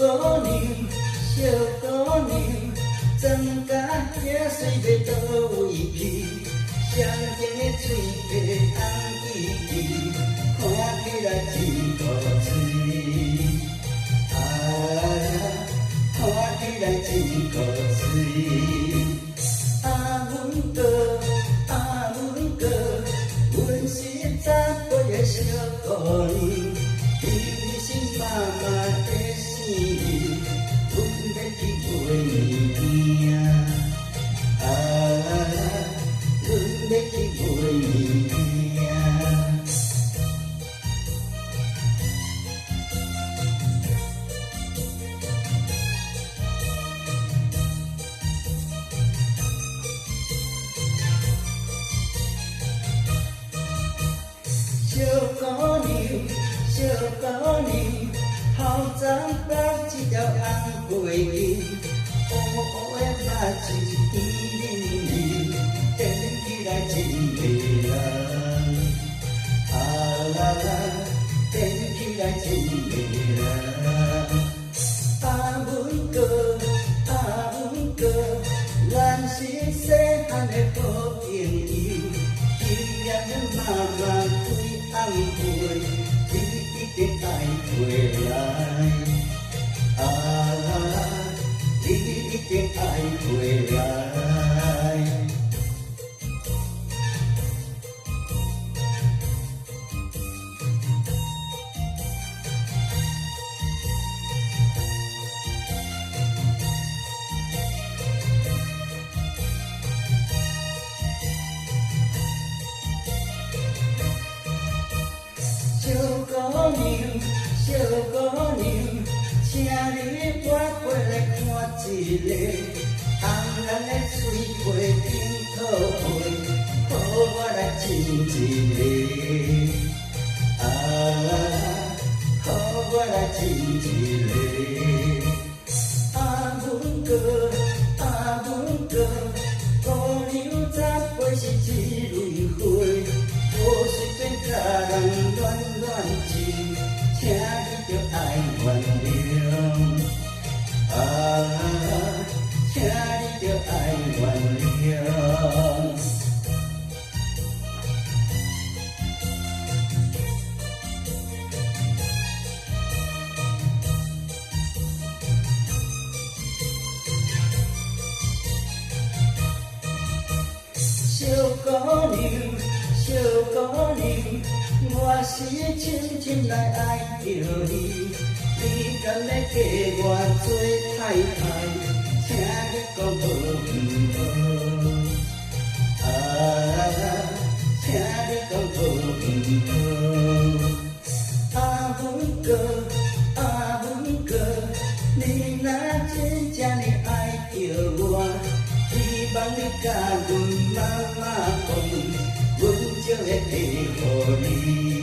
姑娘，小姑娘，庄甲野水要倒位去？双眼的嘴皮红依依，看起来真古锥。看起来真古锥。文哥，文哥，阮是18岁的小姑娘。你是妈妈的生日，阮要去过年阮要去过年小姑娘，小姑娘，后站北一条红飞机，乌乌的目睭圆圆圆，看起来真迷人。看起来真迷人。文哥，文哥，咱是细汉的好朋友，纪念咱妈妈开红会，你一定爱回来。你一定爱回来。小姑娘，小姑娘，请你我过来看一个，红蓝的嘴皮顶土花，予我来亲一个。予我来亲一个。文哥，文哥，姑娘18岁是一蕊花，无随便甲人乱情，请你着爱原谅。请你着爱原谅。小姑娘，小姑娘，我是深深来爱着你，你敢要嫁我做太太，请你讲无请你讲无文哥，文哥，你若真正的爱着我，希望你甲阮妈妈讲，阮就会嫁予你。